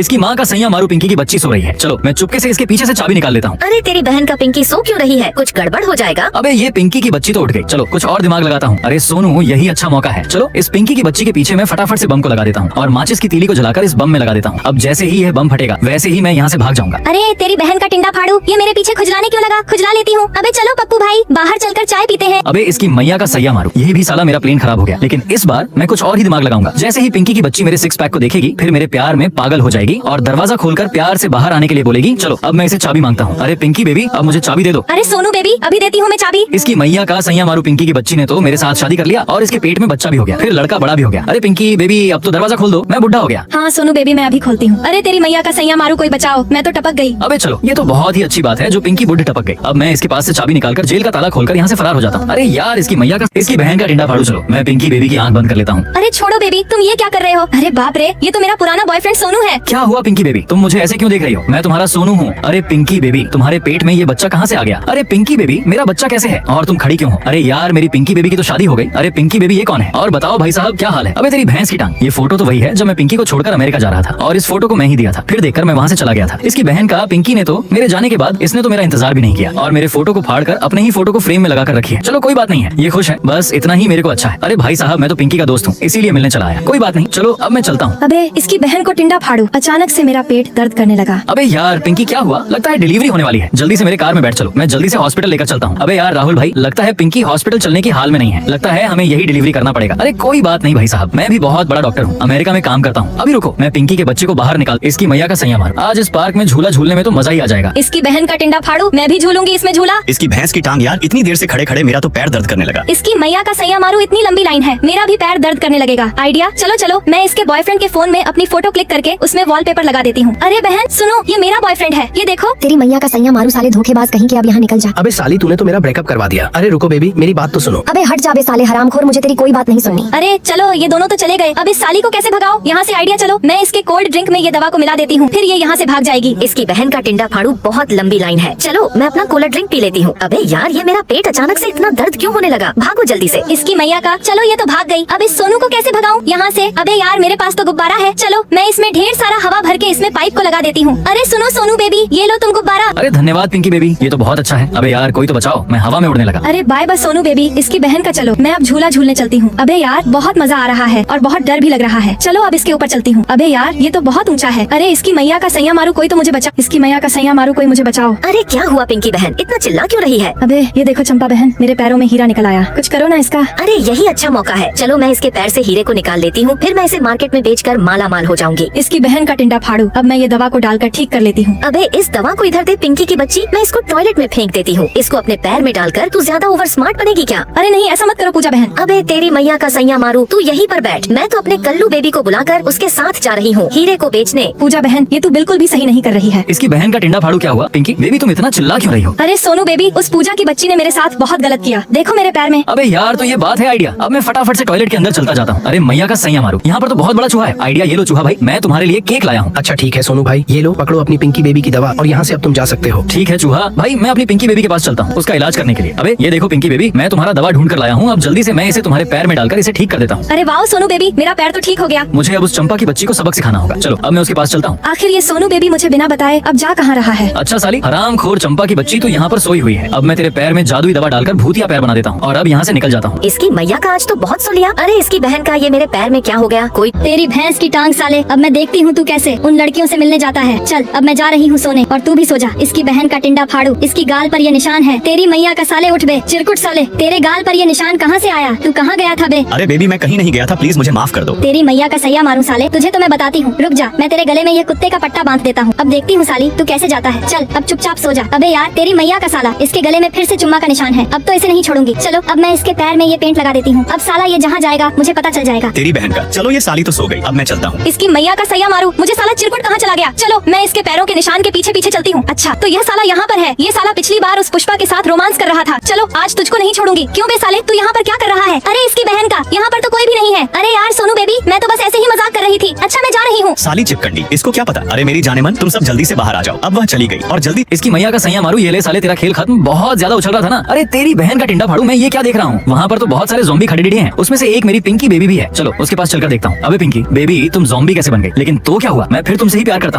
इसकी माँ का सैया मारू पिंकी की बच्ची सो रही है। चलो मैं चुपके से इसके पीछे से चाबी निकाल लेता हूँ। अरे तेरी बहन का पिंकी सो क्यों रही है? कुछ गड़बड़ हो जाएगा। अबे ये पिंकी की बच्ची तो उठ गई। चलो कुछ और दिमाग लगाता हूँ। अरे सोनू यही अच्छा मौका है। चलो इस पिंकी की बच्ची के पीछे मैं फटाफट से बम को लगा देता हूँ और माचिस की तीली को जलाकर इस बम में लगा देता हूँ। अब जैसे ही यह बम फटेगा वैसे ही मैं यहाँ से भाग जाऊंगा। अरे तेरी बहन का टिंडा फाड़ू, ये मेरे पीछे खुजलाने क्यों लगा? खुजला लेती हूँ। अबे चलो पप्पू भाई, बाहर चलकर चाय पीते हैं। अबे इसकी मैया का सैया मारू, यही भी साला मेरा प्लेन खराब हो गया। लेकिन इस बार मैं कुछ और ही दिमाग लगाऊंगा। जैसे ही पिंकी की बच्ची मेरे सिक्स पैक को देखेगी फिर मेरे प्यार में पागल हो जाएगी और दरवाजा खोलकर प्यार से बाहर आने के लिए बोलेगी। चलो अब मैं इसे चाबी मांगता हूँ। अरे पिंकी बेबी अब मुझे चाबी दे दो। अरे सोनू बेबी, अभी देती हूँ मैं चाबी। इसकी मैया का सैया मारू पिंकी की बच्ची ने तो मेरे साथ शादी कर लिया और इसके पेट में बच्चा भी हो गया, फिर लड़का बड़ा भी हो गया। अरे पिंकी बेबी अब तो दरवाजा खोल दो, मैं बुढ़ा हो गया। हाँ सोनू बेबी मैं अभी खोलती हूँ। अरे तेरी मैया का सैया मारू, कोई बचाओ, मैं तो टपक गई। अबे चलो ये तो बहुत ही अच्छी बात है जो पिंकी बुढ़ी टपक गई। अब मैं इसके पास से चाबी निकालकर जेल का ताला खोलकर यहाँ से फरार हो जाता हूँ। अरे यार इसकी मैया का इसकी बहन का टिंडा फाड़ू। चलो मैं पिंकी बेबी की आंख बंद कर लेता हूँ। अरे छोड़ो बेबी, तुम ये क्या कर रहे हो? अरे बाप रे, ये तो मेरा पुराना बॉयफ्रेंड सोनू है। क्या हुआ पिंकी बेबी, तुम मुझे ऐसे क्यों देख रही हो? मैं तुम्हारा सोनू हूँ। अरे पिंकी बेबी तुम्हारे पेट में ये बच्चा कहाँ से आ गया? अरे पिंकी बेबी मेरा बच्चा कैसे है और तुम खड़ी क्यों हो? अरे यार मेरी पिंकी बेबी की तो शादी हो गई। अरे पिंकी बेबी ये कौन है? और बताओ भाई साहब क्या हाल है? अबे तेरी भैंस की टांग, ये फोटो तो वही है जब मैं पिंकी को छोड़कर अमेरिका जा रहा था और इस फोटो को मैं ही दिया था। फिर देखकर मैं वहाँ से चला गया था। इसकी बहन का पिंकी ने तो मेरे जाने के बाद इसने तो मेरा इंतजार भी नहीं किया और मेरे फोटो को फाड़कर अपने ही फोटो को फ्रेम में लगा कर रखी है। चलो कोई बात नहीं है, ये खुश है, बस इतना ही मेरे को अच्छा है। अरे भाई साहब मैं तो पिंकी का दोस्त हूँ इसीलिए मिलने चला आया। कोई बात नहीं, चलो अब मैं चलता हूँ। अबे इसकी बहन को टिंडा फाड़ू, अचानक से मेरा पेट दर्द करने लगा। अबे यार पिंकी क्या हुआ? लगता है डिलीवरी होने वाली है। जल्दी से मेरे कार में बैठ चलो, मैं जल्दी से हॉस्पिटल लेकर चलता हूँ। अबे यार राहुल भाई लगता है पिंकी हॉस्पिटल चलने की हाल में नहीं है, लगता है हमें यही डिलीवरी करना पड़ेगा। अरे कोई बात नहीं भाई साहब, मैं भी बहुत बड़ा डॉक्टर हूँ, अमेरिका में काम करता हूँ। अभी रुको, मैं पिंकी के बच्चे को बाहर निकाल। इसकी मैया का सैया मार, आज इस पार्क में झूला झूलने में तो मजा ही आ जाएगा। इसकी बहन का टिंडा फाड़ू, मैं भी झूलूंगी इसमें झूला। इसकी भैंस की टांग, यार इतनी देर से खड़े खड़े मेरा तो पैर दर्द करने लगा। इसकी मैया का सैया मारू, इतनी लंबी लाइन है, मेरा भी पैर दर्द करने लगेगा। आइडिया, चलो चलो मैं इसके बॉयफ्रेंड के फोन में अपनी फोटो क्लिक करके उसमें वॉलपेपर लगा देती हूँ। अरे बहन सुनो, ये मेरा बॉयफ्रेंड है, ये देखो। तेरी मैया का सैया मारू, साले धोखेबाज कहीं के, अब यहाँ निकल जा। अबे साली तूने तो मेरा ब्रेकअप करवा दिया। अरे रुको बेबी मेरी बात तो सुनो। अबे हट जा बे साले हरामखोर, मुझे तेरी कोई बात नहीं सुननी। अरे चलो ये दोनों तो चले गए, अब इस साली को कैसे भगाओ यहाँ से? आइडिया, चलो मैं इसके कोल्ड ड्रिंक में ये दवा को मिला देती हूँ, फिर ये यहाँ से भाग जाएगी। इसकी बहन का टिंडा फाड़ू, बहुत लंबी लाइन है। चलो मैं अपना कोल्ड ड्रिंक पी लेती हूँ। अबे यार ये मेरा पेट अचानक से इतना दर्द क्यों होने लगा? भागो जल्दी से। इसकी मैया का, चलो ये तो भाग गई, अब इस सोनू को कैसे भगाऊं यहाँ से? अबे यार मेरे पास तो गुब्बारा है, चलो मैं इसमें ढेर सारा हवा भर के इसमें पाइप को लगा देती हूँ। अरे सुनो सोनू बेबी, ये लो तुम गुब्बारा। अरे धन्यवाद पिंकी बेबी, ये तो बहुत अच्छा है। अबे यार कोई तो बचाओ, मैं हवा में उड़ने लगा। अरे बाय बाय सोनू बेबी, इसकी बहन का चलो मैं अब झूला झूलने चलती हूँ। अबे यार बहुत मजा आ रहा है और बहुत डर भी लग रहा है। चलो अब इसके ऊपर चलती हूँ। अबे यार ये तो बहुत ऊंचा है। अरे इसकी मैया का सैया मारू, कोई तो मुझे बचा। इसकी मैया का सैया मारू, कोई मुझे बचाओ। अरे क्या हुआ पिंकी बहन, इतना चिल्ला क्यों रही है? अबे ये देखो चंपा बहन, मेरे पैरों में हीरा निकल आया, कुछ करो ना इसका। अरे यही अच्छा मौका है, चलो मैं इसके पैर से हीरे को निकाल लेती हूँ, फिर मैं इसे मार्केट में बेचकर माला माल हो जाऊंगी। इसकी बहन का टिंडा फाड़ू, अब मैं ये दवा को डालकर ठीक कर लेती हूँ। अबे इस दवा को इधर दे पिंकी की बच्ची, मैं इसको टॉयलेट में फेंक देती हूँ। इसको अपने पैर में डालकर तू ज्यादा ओवर स्मार्ट बनेगी क्या? अरे नहीं ऐसा मत करो पूजा बहन। अबे तेरी मैया का सैया मारू, तू यहीं पर बैठ, मैं तो अपने कल्लू बेबी को बुलाकर उसके साथ जा रही हूँ हीरे को बेचने। पूजा बहन ये तू बिल्कुल भी सही नहीं कर रही है। इसकी बहन का टिंडा फाड़ू क्या हुआ? पिंकी बेबी तुम इतना चिल्ला क्यों रही हो? अरे सोनू बेबी, उस पूजा की बच्ची ने मेरे साथ बहुत गलत किया, देखो मेरे पैर में। अबे यार तो ये बात है आइडिया, अब मैं फटाफट से टॉयलेट के अंदर चलता जाता हूँ। अरे मैया का सैया मारू, यहाँ पर तो बहुत बड़ा चूहा है। आइडिया, ये लो चूहा भाई, मैं तुम्हारे लिए केक लाया हूँ। अच्छा ठीक है सोनू भाई, ये लो पकड़ो अपनी पिंकी बेबी की दवा और यहाँ से अब तुम जा सकते हो। ठीक है चूहा भाई, मैं अपनी पिंकी बेबी के पास चलता हूँ उसका इलाज करने के लिए। अबे ये देखो पिंकी बेबी, मैं तुम्हारा दवा ढूंढ कर लाया हूँ, अब जल्दी से मैं इसे तुम्हारे पैर में डालकर इसे ठीक कर देता हूँ। अरे वाह सोनू बेबी, मेरा पैर तो ठीक हो गया। मुझे अब उस चंपा की बच्ची को सबक सिखाना होगा। चलो अब मैं उसके पास चलता हूँ। आखिर ये सोनू बेबी मुझे बिना बताए अब जा कहाँ रहा है? अच्छा साली हरामखोर चंपा की बच्ची तो यहाँ पर सोई हुई है। अब मैं तेरे पैर में जादुई दवा डालकर भूतिया पैर बना देता हूँ और अब यहाँ से निकल जाता हूँ। इसकी मैया का आज तो बहुत सो लिया। अरे इसकी बहन का, ये मेरे पैर में क्या हो गया? कोई तेरी भैंस की टांग साले, अब मैं देखती हूँ तू कैसे उन लड़कियों से मिलने जाता है। चल अब मैं जा रही हूँ सोने और तू भी सो जा। इसकी बहन का टिंडा फाड़ू, इसकी गाल पर ये निशान है। तेरी मैया का साले उठ बे, चिरकुट साले, तेरे गाल पर ये निशान कहाँ से आया? तू कहाँ गया था बे? अरे बेबी मैं कहीं नहीं गया था, प्लीज मुझे माफ कर दो। तेरी मैया का सैया मारूं साले, तुझे तो मैं बताती हूँ, रुक जा, मैं तेरे गले में ये कुत्ते का पट्टा बांध देता हूँ। अब देखती हूँ साली तू कैसे जाता है। चल अब चुपचाप सो जा। अबे यार तेरी मैया का साला, इसके गले में फिर से चुम्मा का निशान है, अब तो इसे नहीं छोड़ूंगी। चलो अब मैं इसके पैर में ये पेंट लगा देती हूँ, अब साला ये जहाँ जाएगा मुझे पता चल जाएगा। तेरी बहन का, चलो ये साली तो सो गई, अब मैं चलता हूँ। इसकी मैया का सैया मारू, मुझे साला चिरकुट कहाँ चला गया? चलो मैं इसके पैरों के निशान के पीछे पीछे चलती हूँ। अच्छा तो यह साला यहाँ पर है, ये साला पिछली बार उस पुष्पा के साथ रोमांस कर रहा था। चलो आज तुझको नहीं छोड़ूंगी। क्यों बे साले, तू यहाँ पर क्या कर रहा है? अरे इसकी बहन का, यहाँ पर तो कोई भी नहीं है। अरे यार सोनू बेबी, मैं तो बस ऐसे ही मजाक कर रही थी। अच्छा मैं जा रही हूँ। साली चिपकंडी, इसको क्या पता। अरे मेरी जाने मन, तुम सब जल्दी से बाहर आ जाओ। अब वह चली गई और जल्दी। इसकी मैया का सैया मारू, ये ले साले तेरा खेल खत्म। बहुत ज्यादा उछल रहा था ना। अरे तेरी बहन का टिंडा फाड़ू, मैं ये क्या देख रहा हूँ? वहाँ पर तो बहुत सारे ज़ॉम्बी खड़े हैं, उसमें से एक मेरी पिंकी बेबी भी है। चलो उसके पास चलकर देखता हूँ। अबे पिंकी बेबी तुम ज़ॉम्बी कैसे बन गई? लेकिन तो क्या क्या हुआ? मैं फिर तुमसे ही प्यार करता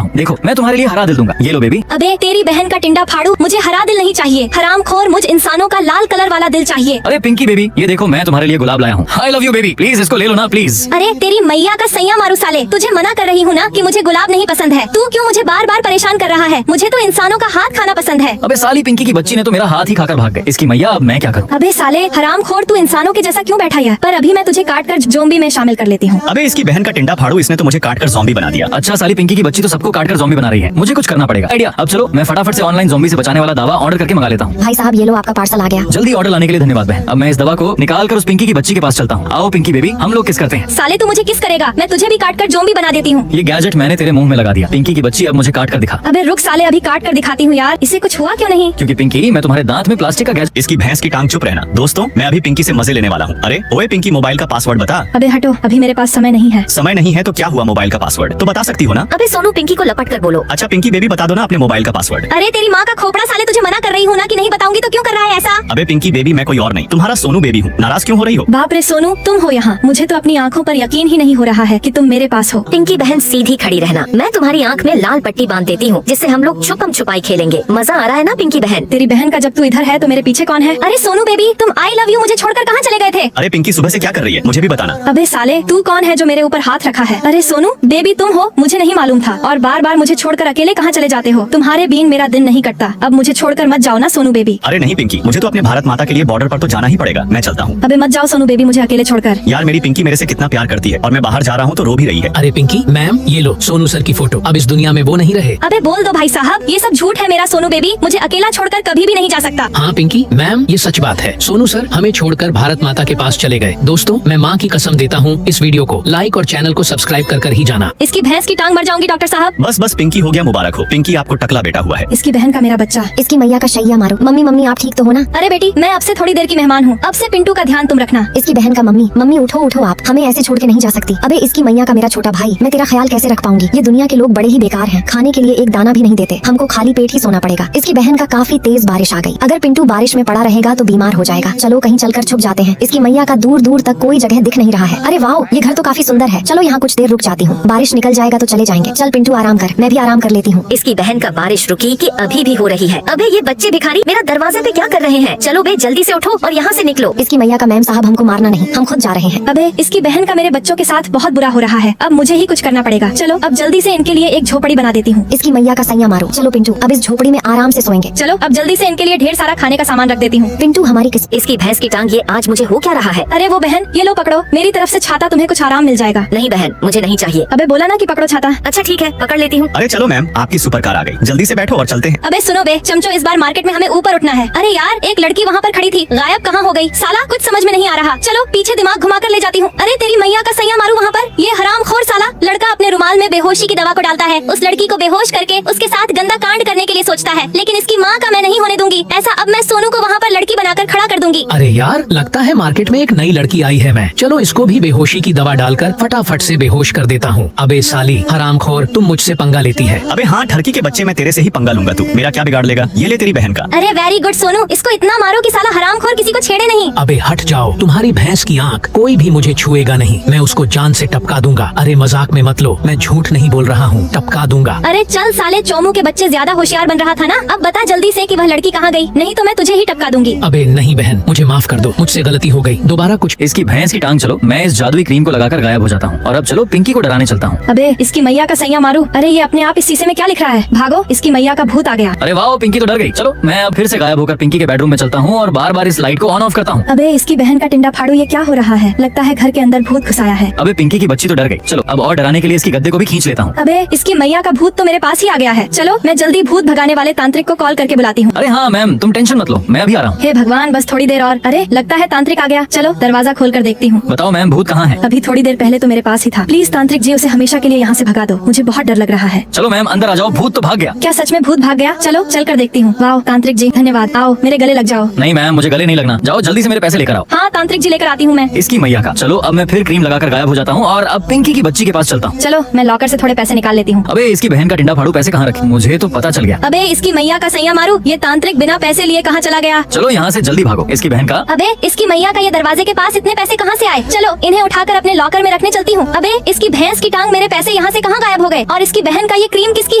हूँ। देखो मैं तुम्हारे लिए हरा दिल दूंगा। ये लो बेबी। अबे तेरी बहन का टिंडा फाड़ू, मुझे हरा दिल नहीं चाहिए। हरामखोर, मुझ इंसानों का लाल कलर वाला दिल चाहिए। अरे पिंकी बेबी, ये देखो मैं तुम्हारे लिए गुलाब लाया हूँ। I love you baby, please इसको ले लो ना प्लीज। अरे तेरी मैया का सैया मारू साले, तुझे मना कर रही हूँ ना कि मुझे गुलाब नहीं पसंद है। तू क्यों मुझे बार बार परेशान कर रहा है? मुझे तो इंसानों का हाथ खाना पसंद है। अबे साली पिंकी की बच्ची ने तो मेरा हाथ ही खाकर भाग गए। इसकी मैया अब मैं क्या करूँ? अबे साले हरामखोर, तू इंसानों के जैसा क्यों बैठा है? पर अभी मैं तुझे काट कर ज़ोंबी में शामिल कर लेती हूँ। अबे इसकी बहन का टिंडा फाड़ू, इसने तो मुझे काट कर ज़ॉम्बी बना दिया। अच्छा साली पिंकी की बच्ची तो सबको काटकर ज़ॉम्बी बना रही है। मुझे कुछ करना पड़ेगा। आइडिया। अब चलो मैं फटाफट से ऑनलाइन ज़ॉम्बी से बचाने वाला दवा ऑर्डर करके मंगा लेता हूँ। भाई साहब ये लो आपका पार्सल आ गया। जल्दी ऑर्डर लाने के लिए धन्यवाद बहन। अब मैं इस दवा को निकाल कर उस पिंकी की बच्ची के पास चलता हूँ। आओ पिंकी बेबी, हम लोग किस करते हैं। साले तू मुझे किस करेगा? मैं तुझे भी काट कर ज़ोंबी बना देती हूँ। ये गैजेट मैंने तेरे मुंह में लगा दिया। पिंकी की बच्ची अब मुझे काट कर दिखा। अबे रुक साले, अभी काट कर दिखाती हूँ यार। इसे कुछ हुआ क्यों नहीं? क्योंकि पिंकी मैं तुम्हारे दांत में प्लास्टिक का गैजेट। इसकी भैंस की टांग, चुप रहना। दोस्तों मैं अभी पिंकी से मजे लेने वाला हूँ। अरे ओए पिंकी, मोबाइल का पासवर्ड बता। अबे हटो, अभी मेरे पास समय नहीं है। समय नहीं है तो क्या हुआ? मोबाइल का पासवर्ड तो बता सकती हो ना। अबे सोनू पिंकी को लपट कर बोलो। अच्छा पिंकी बेबी बता दो ना अपने मोबाइल का पासवर्ड। अरे तेरी माँ का खोपड़ा साले, तुझे मना कर रही हूँ ना कि नहीं बताऊंगी, तो क्यों कर रहा है ऐसा? अबे पिंकी बेबी, मैं कोई और नहीं, तुम्हारा सोनू बेबी हूँ। नाराज क्यों हो रही हो? बाप रे सोनू, तुम हो यहाँ? मुझे तो अपनी आंखों पर यकीन ही नहीं हो रहा है कि तुम मेरे पास हो। पिंकी बहन सीधी खड़ी रहना, मैं तुम्हारी आंख में लाल पट्टी बांध देती हूँ जिससे हम लोग छुपम छुपाई खेलेंगे। मजा आ रहा है ना पिंकी बहन? तेरी बहन का जब तू इधर है तो मेरे पीछे कौन है? अरे सोनू बेबी, तुम आई लव यू मुझे छोड़कर कहाँ चले गए थे? अरे पिंकी सुबह से क्या कर रही है, मुझे भी बताना। अबे साले, तू कौन है जो मेरे ऊपर हाथ रखा है? अरे सोनू बेबी तुम हो, मुझे नहीं मालूम था। और बार बार मुझे छोड़कर अकेले कहाँ चले जाते हो? तुम्हारे बिन मेरा दिन नहीं कटता। अब मुझे छोड़कर मत जाओ ना सोनू बेबी। अरे नहीं पिंकी, मुझे तो अपने भारत माता के लिए बॉर्डर पर तो जाना ही पड़ेगा। मैं चलता हूँ। अबे मत जाओ सोनू बेबी मुझे अकेले छोड़कर। यार मेरी पिंकी मेरे से कितना प्यार करती है और मैं बाहर जा रहा हूँ तो रो भी रही है। अरे पिंकी मैम, ये लो सोनू सर की फोटो। अब इस दुनिया में वो नहीं रहे। अबे बोल दो भाई साहब, ये सब झूठ है। मेरा सोनू बेबी मुझे अकेला छोड़कर कभी भी नहीं जा सकता। हाँ पिंकी मैम, ये सच बात है। सोनू सर हमें छोड़कर भारत माता के पास चले गए। दोस्तों मैं माँ की कसम देता हूँ, इस वीडियो को लाइक और चैनल को सब्सक्राइब कर ही जाना। इसकी भैंस की टांग मर जाऊंगी डॉक्टर साहब। बस बस पिंकी हो गया, मुबारक हो। पिंकी आपको टकला बेटा हुआ है। इसकी बहन का मेरा बच्चा। इसकी मैया का शैया मारो। मम्मी मम्मी आप ठीक तो हो ना? अरे बेटी, मैं अब से थोड़ी देर की मेहमान हूँ। अब से पिंटू का ध्यान तुम रखना। इसकी बहन का मम्मी मम्मी उठो उठो, आप हमें ऐसे छोड़ के नहीं जा सकती। अबे इसकी मैया का मेरा छोटा भाई, मैं तेरा ख्याल कैसे रख पाऊंगी? ये दुनिया के लोग बड़े ही बेकार हैं, खाने के लिए एक दाना भी नहीं देते। हमको खाली पेट ही सोना पड़ेगा। इसकी बहन का काफी तेज बारिश आ गई। अगर पिंटू बारिश में पड़ा रहेगा तो बीमार हो जाएगा। चलो कहीं चलकर छुप जाते हैं। इसकी मैया का दूर दूर तक कोई जगह दिख नहीं रहा है। अरे वाह, ये घर तो काफी सुंदर है। चलो यहाँ कुछ देर रुक जाती हूँ, बारिश निकल जाएगा तो चले जाएंगे। चल पिंटू आराम कर, मैं भी आराम कर लेती हूँ। इसकी बहन का बारिश रुकी कि अभी भी हो रही है। अबे ये बच्चे भिखारी मेरा दरवाजे पे क्या कर रहे हैं? चलो बे जल्दी से उठो और यहाँ से निकलो। इसकी मैया का मैम साहब हमको मारना नहीं, हम खुद जा रहे हैं। अबे इसकी बहन का मेरे बच्चों के साथ बहुत बुरा हो रहा है। अब मुझे ही कुछ करना पड़ेगा। चलो अब जल्दी से इनके लिए एक झोपड़ी बना देती हूँ। इसकी मैया का सैया मारो। चलो पिंटू अब इस झोपड़ी में आराम से सोएंगे। चलो अब जल्दी से इनके लिए ढेर सारा खाने का सामान रख देती हूँ। पिंटू हमारी किस इसकी भैंस की टांग, ये आज मुझे हो क्या रहा है? अरे वो बहन, ये लो पकड़ो, मेरी तरफ से छाता, तुम्हें कुछ आराम मिल जाएगा। नहीं बहन मुझे नहीं चाहिए। अबे बोला ना कि पकड़ो छाता। अच्छा ठीक है पकड़ लेती हूँ। अरे चलो मैम, आपकी सुपर कार आ गई, जल्दी से बैठो और चलते हैं। अबे सुनो बे चमचो, इस बार मार्केट में हमें ऊपर उठना है। अरे यार एक लड़की वहाँ पर खड़ी थी, गायब कहाँ हो गई? साला कुछ समझ में नहीं आ रहा। चलो पीछे दिमाग घुमा कर ले जाती हूँ। अरे तेरी मैया का सैया मारू वहाँ पर। ये हरामखोर साला लड़का अपने रुमाल में बेहोशी की दवा को डालता है, उस लड़की को बेहोश करके उसके साथ गंदा कांड करने के लिए सोचता है। लेकिन इसकी माँ का मैं नहीं होने दूंगी ऐसा। अब मैं सोनू को वहाँ पर लड़की बनाकर खड़ा कर दूंगी। अरे यार लगता है मार्केट में एक नई लड़की आई है। मैं चलो इसको भी बेहोशी की दवा डालकर फटाफट से बेहोश कर देता हूँ। अबे साली हरामखोर, तुम मुझसे पंगा लेती है। अबे हाँ ठरकी के बच्चे, मैं तेरे से ही पंगा लूंगा। तू मेरा क्या बिगाड़ लेगा? ये ले तेरी बहन का। अरे वेरी गुड सोनू, इसको इतना मारो कि साला हरामखोर किसी को छेड़े नहीं। अबे हट जाओ, तुम्हारी भैंस की आंख कोई भी मुझे छुएगा नहीं। मैं उसको जान से टपका दूंगा। अरे मजाक में मत लो, मैं झूठ नहीं बोल रहा हूँ, टपका दूंगा। अरे चल साले चोमू के बच्चे, ज्यादा होशियार बन रहा था ना। अब बता जल्दी से कि वह लड़की कहाँ गई, नहीं तो मैं तुझे ही टपका दूंगी। अबे नहीं बहन, मुझे माफ कर दो, मुझसे गलती हो गई, दोबारा कुछ। इसकी भैंस की टांग। चलो मैं इस जादुई क्रीम को लगाकर गायब हो जाता हूँ और अब चलो पिंकी को डराने चलता हूँ। अबे इसकी मैया का सैया मारू। अरे ये अपने आप इस शीशे में क्या लिख रहा है? भागो, इसकी मैया का भूत आ गया। अरे वाह, पिंकी तो डर गई। चलो मैं अब फिर से गायब होकर पिंकी के बेडरूम में चलता हूँ और बार बार इस लाइट को ऑन ऑफ करता हूँ। अबे इसकी बहन का टिंडा फाड़ू, ये क्या हो रहा है? लगता है घर के अंदर भूत घुसाया है। अबे पिंकी की बच्ची तो डर गई। चलो अब और डराने के लिए इसकी गद्दे को भी खींच लेता हूँ। अबे इसकी मैया का भूत तो मेरे पास ही आ गया है। चलो मैं जल्दी भूत भगाने वाले तांत्रिक को कॉल करके बुलाती हूँ। अरे हाँ मैम, तुम टेंशन मत लो, मैं अभी आ रहा हूँ। हे भगवान, बस थोड़ी देर और। अरे लगता है तांत्रिक आ गया। चलो दरवाजा खोल कर देखती हूँ। बताओ मैम, भूत कहाँ है? अभी थोड़ी देर पहले तो मेरे पास ही था। प्लीज तांत्रिक जी उसे हमेशा के लिए यहाँ से भगा दो, मुझे बहुत डर लग रहा है। चलो मैम अंदर आ जाओ, भूत तो भाग गया। क्या सच में भूत भाग गया? चलो चल कर देखती हूँ। वाह तांत्रिक जी धन्यवाद। आओ मेरे गले लग जाओ। नहीं मैम, मुझे गले नहीं लगना। जाओ जल्दी से मेरे पैसे लेकर आओ। हाँ तांत्रिक जी लेकर आती हूँ मैं। इसकी मैया का। चलो अब मैं फिर क्रीम लगाकर गायब हो जाता हूँ और अब पिंकी की बच्ची के पास चलता हूँ। चलो मैं लॉकर से थोड़े पैसे निकाल लेती हूँ। अबे इसकी बहन का टिंडा फाड़ू पैसे कहाँ रखे? मुझे तो पता चल गया। अबे इसकी मैया का सैया मारू, ये तांत्रिक बिना पैसे लिए कहाँ चला गया? चलो यहाँ से जल्दी भागो। इसकी बहन का। अबे इसकी मैया का ये दरवाजे के पास इतने पैसे कहाँ से आए? चलो इन्हें उठाकर अपने लॉकर में रखने चलती हूँ। अबे इसकी भैंस की टांग, मेरे पैसे बच्चे यहाँ से कहाँ गायब हो गए? और इसकी बहन का ये क्रीम किसकी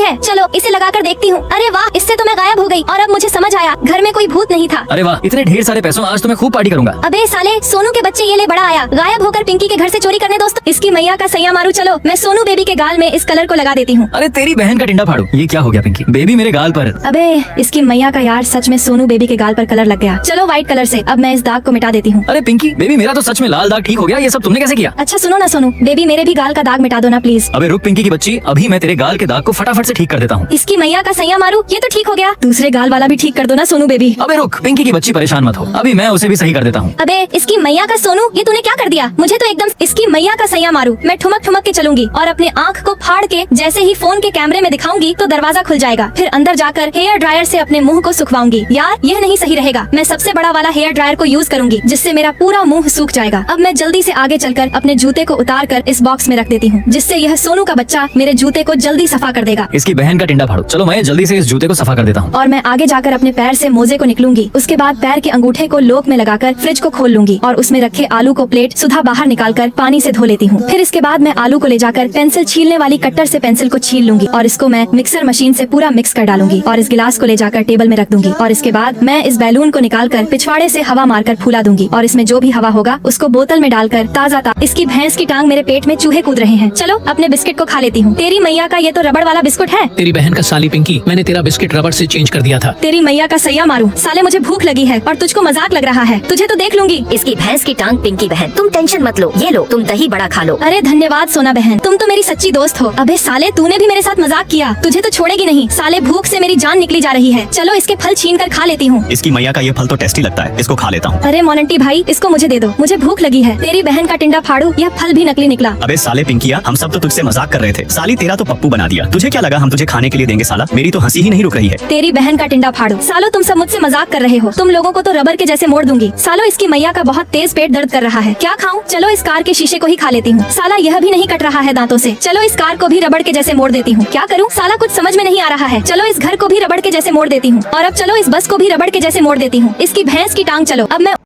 है? चलो इसे लगाकर देखती हूँ। अरे वाह, इससे तो मैं गायब हो गई। और अब मुझे समझ आया, घर में कोई भूत नहीं था। अरे वाह, इतने ढेर सारे पैसों, आज तो मैं खूब पार्टी करूंगा। अबे साले, सोनू के बच्चे ये ले बड़ा आया, गायब होकर पिंकी के घर से चोरी करने। दोस्त, इसकी मैया का सैया मारू। चलो मैं सोनू बेबी के गाल में इस कलर को लगा देती हूँ। अरे तेरी बहन का टिंडा फाड़ू, ये क्या हो गया पिंकी बेबी, मेरे गाल पर। अबे इसकी मैया का यार, सच में सोनू बेबी के गाल पर कलर लग गया। चलो व्हाइट कलर से अब मैं इस दाग को मिटा देती हूँ। अरे पिंकी बेबी, मेरा तो सच में लाल दाग ठीक हो गया, ये सब तुमने कैसे किया? अच्छा सुनो ना सोनू बेबी, मेरे भी गाल का दाग मिटा दो ना प्लीज। अबे रुक पिंकी की बच्ची, अभी मैं तेरे गाल के दाग को फटाफट से ठीक कर देता हूँ। इसकी मैया का सैया मारू, ये तो ठीक हो गया। दूसरे गाल वाला भी ठीक कर दो ना सोनू बेबी। अबे रुक पिंकी की बच्ची, परेशान मत हो, अभी मैं उसे भी सही कर देता हूँ। अबे इसकी मैया का सोनू, ये तूने क्या कर दिया? मुझे तो एकदम इसकी मैया का सैया मारू। मैं ठुमक ठुमक के चलूंगी और अपने आँख को फाड़ के जैसे ही फोन के कैमरे में दिखाऊंगी तो दरवाजा खुल जाएगा। फिर अंदर जाकर हेयर ड्रायर से अपने मुंह को सुखवाऊंगी। यार यह नहीं सही रहेगा, मैं सबसे बड़ा वाला हेयर ड्रायर को यूज करूंगी जिससे मेरा पूरा मुंह सूख जाएगा। अब मैं जल्दी से आगे चलकर अपने जूते को उतार कर इस बॉक्स में रख देती हूँ, जिससे यह सोनू का बच्चा मेरे जूते को जल्दी सफा कर देगा। इसकी बहन का टिंडा फाड़ू। चलो मैं जल्दी से इस जूते को सफा कर देता हूँ। और मैं आगे जाकर अपने पैर से मोजे को निकलूंगी। उसके बाद पैर के अंगूठे को लोक में लगाकर फ्रिज को खोल लूंगी और उसमें रखे आलू को प्लेट सुधा बाहर निकालकर पानी से धो लेती हूँ। फिर इसके बाद मैं आलू को ले जाकर पेंसिल छीलने वाली कट्टर से पेंसिल को छील लूंगी और इसको मैं मिक्सर मशीन से पूरा मिक्स कर डालूंगी और इस गिलास को ले जाकर टेबल में रख दूंगी। और इसके बाद मैं इस बैलून को निकालकर पिछवाड़े से हवा मारकर फूला दूंगी और इसमें जो भी हवा होगा उसको बोतल में डालकर ताजा इसकी भैंस की टांग मेरे पेट में चूहे कूद रहे हैं। चलो अपने बिस्किट को खा लेती हूँ। तेरी मैया का, ये तो रबड़ वाला बिस्कुट है। तेरी बहन का साली पिंकी, मैंने तेरा बिस्किट रबड़ से चेंज कर दिया था। तेरी मैया का सैया मारू। साले मुझे भूख लगी है और तुझको मजाक लग रहा है, तुझे तो देख लूंगी। इसकी भैंस की टांग पिंकी बहन, तुम टेंशन मत लो, ये लो तुम दही बड़ा खा लो। अरे धन्यवाद सोना बहन, तुम तो मेरी सच्ची दोस्त हो। अबे साले, तूने भी मेरे साथ मजाक किया, तुझे तो छोड़ेगी नहीं। साले भूख से मेरी जान निकली जा रही है। चलो इसके फल छीन कर खा लेती हूँ। इसकी मैया का ये फल तो टेस्टी लगता है, इसको खा लेता हूँ। अरे मोनेंटी भाई, इसको मुझे दे दो, मुझे भूख लगी है। तेरी बहन का टिंडा फाड़ू, यह फल भी नकली निकला। अबे साले पिंकिया, हम सब तो तुझसे मजाक कर रहे थे। साली तेरा तो पप्पू बना दिया। तुझे क्या लगा हम तुझे खाने के लिए देंगे? साला मेरी तो हंसी ही नहीं रुक रही है। तेरी बहन का टिंडा फाड़ू। सालो तुम सब मुझसे मजाक कर रहे हो, तुम लोगों को तो रबर के जैसे मोड़ दूंगी। सालो इसकी मैया का बहुत तेज पेट दर्द कर रहा है, क्या खाऊं? चलो इस कार के शीशे को ही खा लेती हूँ। साला यह भी नहीं कट रहा है दांतों से। चलो इस कार को भी रबड़ के जैसे मोड़ देती हूँ। क्या करूँ? साला कुछ समझ में नहीं आ रहा है। चलो इस घर को भी रबड़ के जैसे मोड़ देती हूँ और अब चलो इस बस को भी रबड़ के जैसे मोड़ देती हूँ। इसकी भैंस की टांग। चलो अब मैं